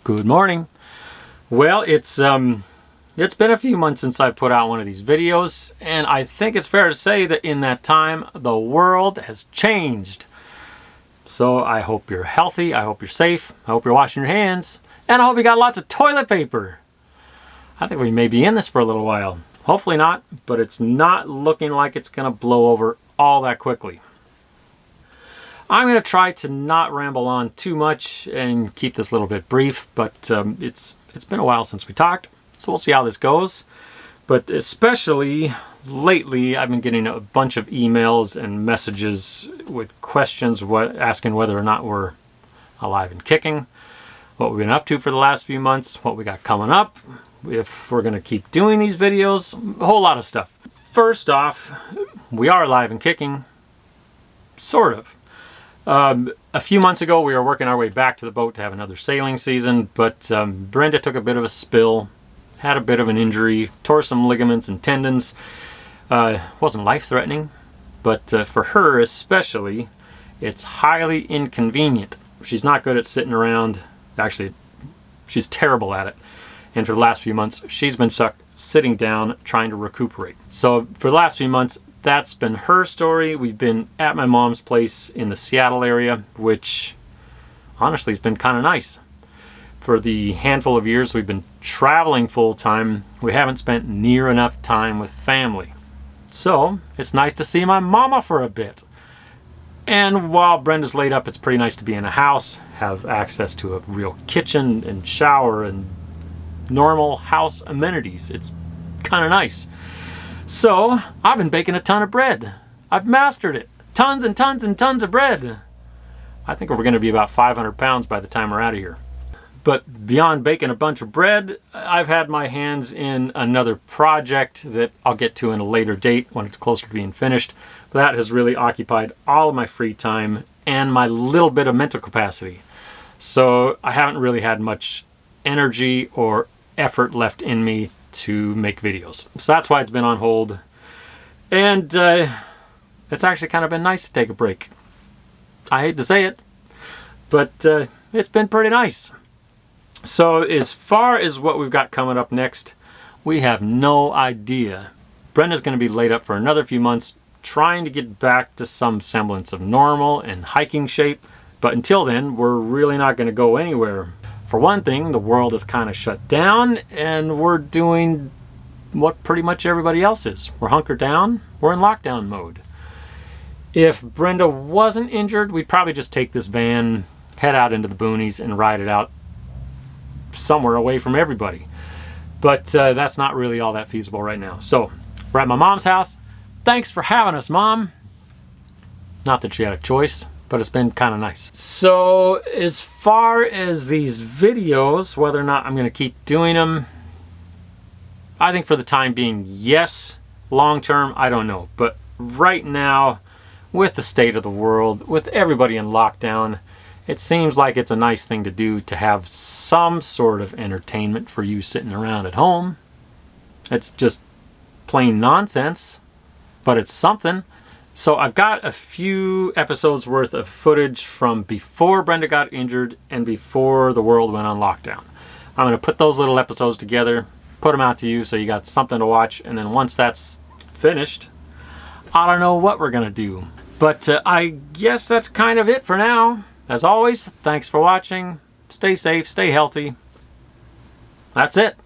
Good morning. Well, it's been a few months since I've put out one of these videos, and I think it's fair to say that in that time, the world has changed. So I hope you're healthy, I hope you're safe, I hope you're washing your hands, and I hope you got lots of toilet paper. I think we may be in this for a little while. Hopefully not, but it's not looking like it's going to blow over all that quickly. I'm going to try to not ramble on too much and keep this a little bit brief, but it's been a while since we talked, so we'll see how this goes. But especially lately, I've been getting a bunch of emails and messages with questions asking whether or not we're alive and kicking, what we've been up to for the last few months, what we got coming up, if we're going to keep doing these videos, a whole lot of stuff. First off, we are alive and kicking, sort of. A few months ago, we were working our way back to the boat to have another sailing season, but Brenda took a bit of a spill, had a bit of an injury, tore some ligaments and tendons. Wasn't life-threatening, but for her especially, it's highly inconvenient. She's not good at sitting around. Actually, she's terrible at it. And for the last few months, she's been stuck sitting down trying to recuperate. So for the last few months, that's been her story. We've been at my mom's place in the Seattle area, which honestly has been kind of nice. For the handful of years we've been traveling full-time, we haven't spent near enough time with family. So it's nice to see my mama for a bit. And while Brenda's laid up, it's pretty nice to be in a house, have access to a real kitchen and shower and normal house amenities. It's kind of nice. So I've been baking a ton of bread. I've mastered it. Tons and tons and tons of bread. I think we're going to be about 500 pounds by the time we're out of here. But beyond baking a bunch of bread, I've had my hands in another project that I'll get to in a later date when it's closer to being finished. That has really occupied all of my free time and my little bit of mental capacity. So I haven't really had much energy or effort left in me to make videos. So that's why it's been on hold. And it's actually kind of been nice to take a break. I hate to say it, but it's been pretty nice. So as far as what we've got coming up next, we have no idea. Brenda's going to be laid up for another few months trying to get back to some semblance of normal and hiking shape. But until then, we're really not going to go anywhere. For one thing, the world is kind of shut down and we're doing what pretty much everybody else is. We're hunkered down, we're in lockdown mode. If Brenda wasn't injured, we'd probably just take this van, head out into the boonies and ride it out somewhere away from everybody. But that's not really all that feasible right now. So we're at my mom's house. Thanks for having us, Mom. Not that she had a choice, but it's been kind of nice. So as far as these videos, whether or not I'm going to keep doing them, I think for the time being, yes. Long term, I don't know. But right now, with the state of the world, with everybody in lockdown, it seems like it's a nice thing to do to have some sort of entertainment for you sitting around at home. It's just plain nonsense, but it's something. So I've got a few episodes worth of footage from before Brenda got injured and before the world went on lockdown. I'm going to put those little episodes together, put them out to you so you got something to watch, and then once that's finished, I don't know what we're going to do. But I guess that's kind of it for now. As always, thanks for watching. Stay safe, stay healthy. That's it.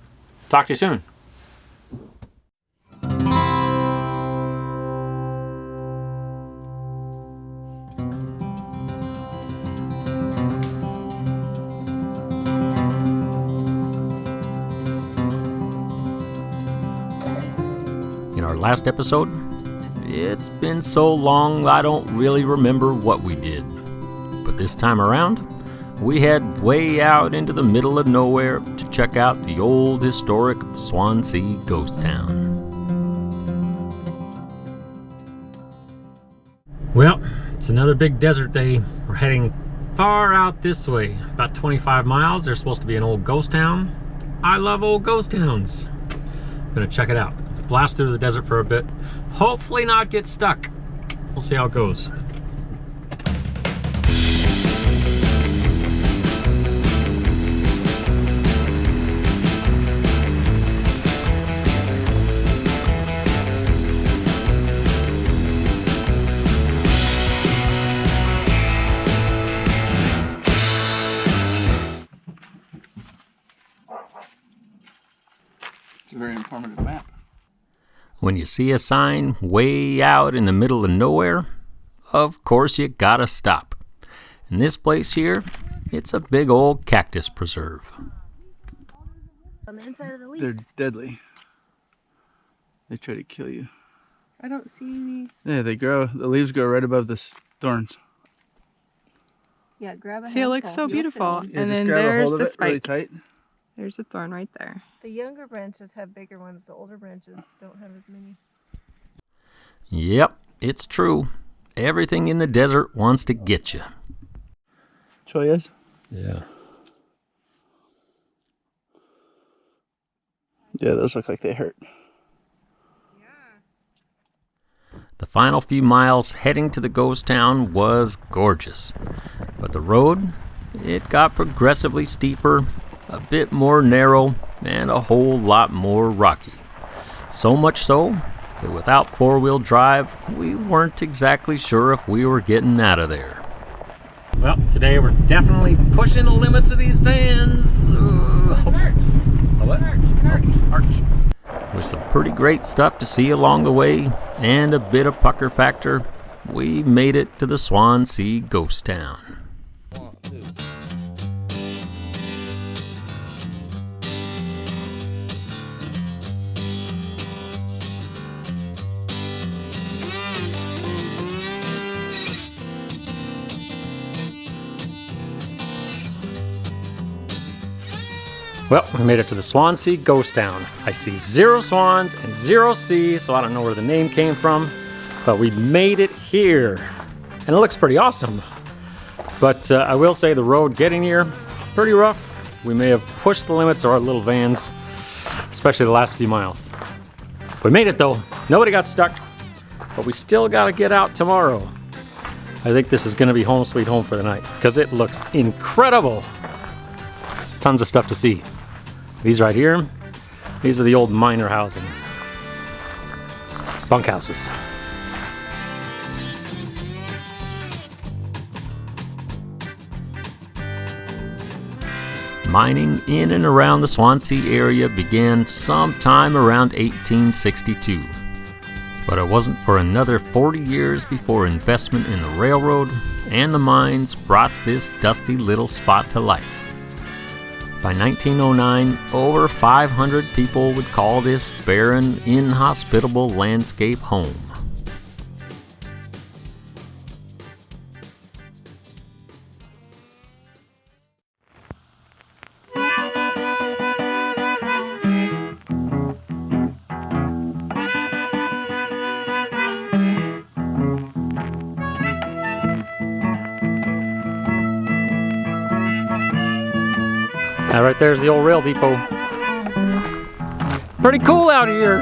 Talk to you soon. In our last episode, it's been so long I don't really remember what we did. But this time around, we head way out into the middle of nowhere to check out the old historic Swansea ghost town. Well, it's another big desert day. We're heading far out this way, about 25 miles. There's supposed to be an old ghost town. I love old ghost towns. I'm gonna check it out. Blast through the desert for a bit. Hopefully not get stuck. We'll see how it goes. It's a very informative map. When you see a sign way out in the middle of nowhere, of course you gotta stop. In this place here, it's a big old cactus preserve. On the inside of the leaf. They're deadly. They try to kill you. I don't see any. Yeah, they grow. The leaves grow right above the thorns. Yeah, grab a See, it looks so beautiful. Yeah, And just then grab a there's hold the of it really spike. tight. There's a thorn right there. The younger branches have bigger ones. The older branches don't have as many. Yep, it's true. Everything in the desert wants to get you. Choyas? Yeah. Yeah, those look like they hurt. The final few miles heading to the ghost town was gorgeous. But the road, it got progressively steeper, a bit more narrow, and a whole lot more rocky. So much so that without four-wheel drive, we weren't exactly sure if we were getting out of there. Well, today we're definitely pushing the limits of these vans. Arch. With some pretty great stuff to see along the way and a bit of pucker factor, we made it to the Swansea ghost town. Well, we made it to the Swansea ghost town. I see 0 swans and 0 seas, so I don't know where the name came from, but we made it here. And it looks pretty awesome. But I will say the road getting here, pretty rough. We may have pushed the limits of our little vans, especially the last few miles. We made it though. Nobody got stuck, but we still gotta get out tomorrow. I think this is gonna be home sweet home for the night because it looks incredible. Tons of stuff to see. These right here, these are the old miner housing. Bunkhouses. Mining in and around the Swansea area began sometime around 1862. But it wasn't for another 40 years before investment in the railroad and the mines brought this dusty little spot to life. By 1909, over 500 people would call this barren, inhospitable landscape home. Now right there's the old rail depot. Pretty cool out here.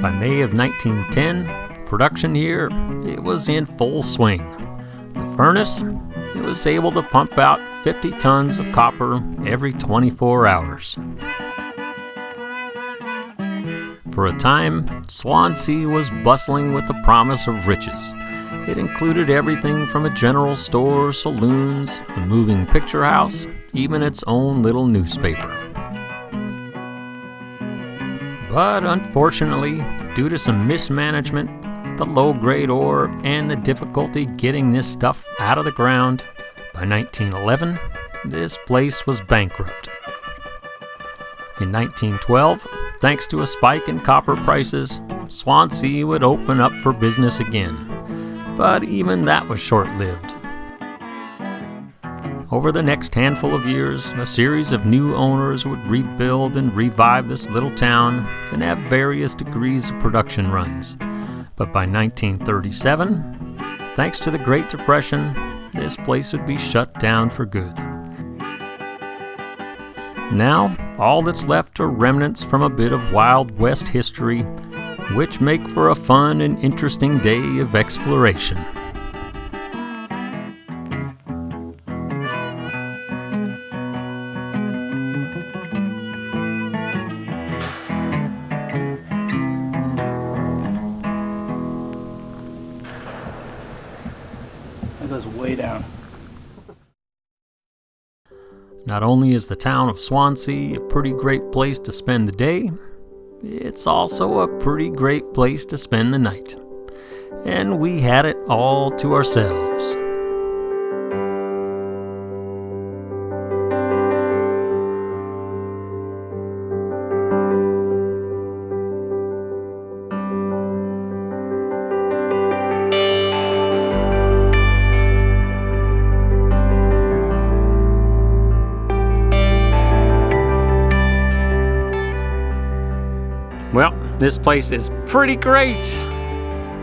By May of 1910, production here, it was in full swing. The furnace, it was able to pump out 50 tons of copper every 24 hours. For a time, Swansea was bustling with the promise of riches. It included everything from a general store, saloons, a moving picture house, even its own little newspaper. But unfortunately, due to some mismanagement, the low-grade ore, and the difficulty getting this stuff out of the ground, by 1911, this place was bankrupt. In 1912, thanks to a spike in copper prices, Swansea would open up for business again. But even that was short-lived. Over the next handful of years, a series of new owners would rebuild and revive this little town and have various degrees of production runs. But by 1937, thanks to the Great Depression, this place would be shut down for good. Now, all that's left are remnants from a bit of Wild West history, which make for a fun and interesting day of exploration. That goes way down. Not only is the town of Swansea a pretty great place to spend the day, it's also a pretty great place to spend the night. And we had it all to ourselves. Well, this place is pretty great.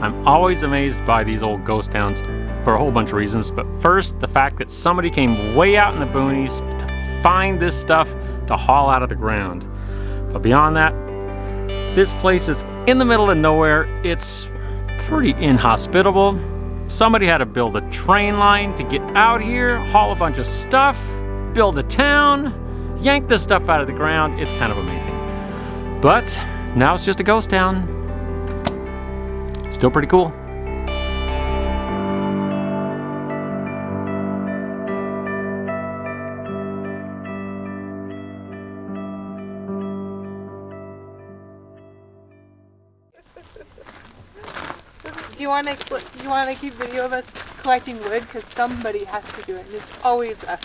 I'm always amazed by these old ghost towns for a whole bunch of reasons, but first, the fact that somebody came way out in the boonies to find this stuff to haul out of the ground. But beyond that, this place is in the middle of nowhere. It's pretty inhospitable. Somebody had to build a train line to get out here, haul a bunch of stuff, build a town, yank the stuff out of the ground. It's kind of amazing. But now it's just a ghost town. Still pretty cool. Do you want to keep video of us collecting wood? Because somebody has to do it, and it's always us.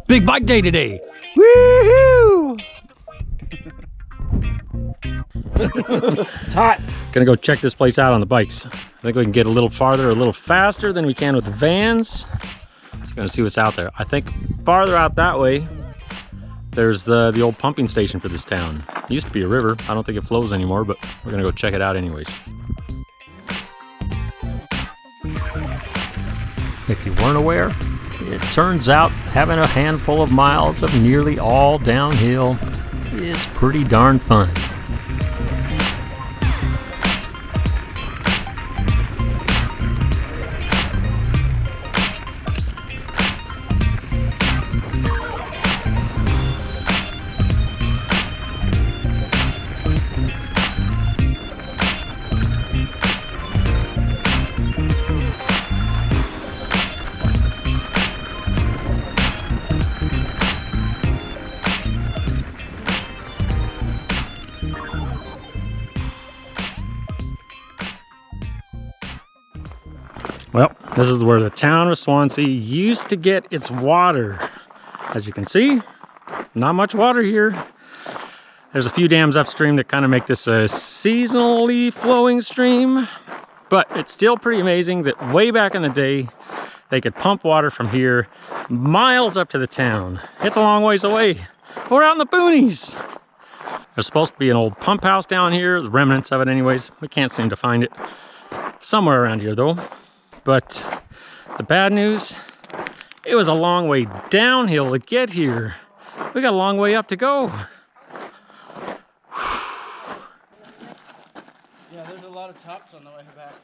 Big bike day today. Woohoo! It's hot. Gonna go check this place out on the bikes. I think we can get a little farther, a little faster than we can with the vans. Gonna see what's out there. I think farther out that way, there's the old pumping station for this town. It used to be a river. I don't think it flows anymore, but we're gonna go check it out anyways. If you weren't aware, it turns out having a handful of miles of nearly all downhill is pretty darn fun. Well, this is where the town of Swansea used to get its water. As you can see, not much water here. There's a few dams upstream that kind of make this a seasonally flowing stream, but it's still pretty amazing that way back in the day, they could pump water from here miles up to the town. It's a long ways away. We're out in the boonies. There's supposed to be an old pump house down here, the remnants of it anyways. We can't seem to find it. Somewhere around here though. But the bad news, it was a long way downhill to get here. We got a long way up to go. Yeah, there's a lot of tops on the way back.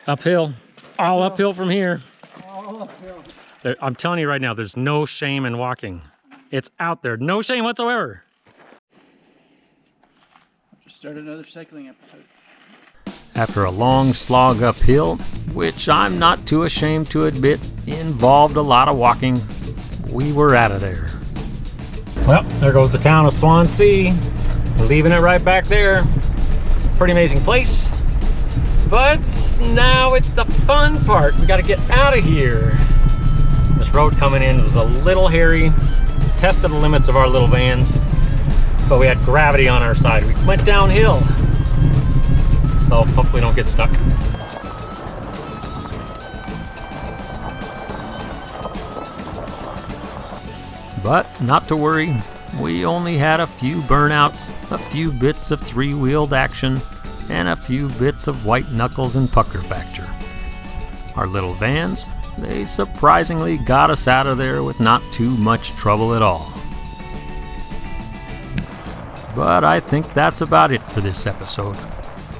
Uphill, all uphill from here. All uphill. I'm telling you right now, there's no shame in walking. It's out there, no shame whatsoever. Just start another cycling episode. After a long slog uphill, which I'm not too ashamed to admit involved a lot of walking, we were out of there. Well, there goes the town of Swansea. Leaving it right back there. Pretty amazing place. But now it's the fun part. We gotta get out of here. This road coming in was a little hairy. Tested the limits of our little vans, but we had gravity on our side. We went downhill. So hopefully don't get stuck. But not to worry, we only had a few burnouts, a few bits of three-wheeled action, and a few bits of white knuckles and pucker factor. Our little vans, they surprisingly got us out of there with not too much trouble at all. But I think that's about it for this episode.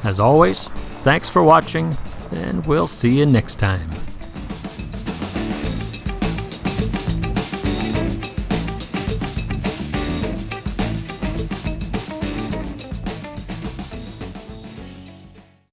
As always, thanks for watching, and we'll see you next time.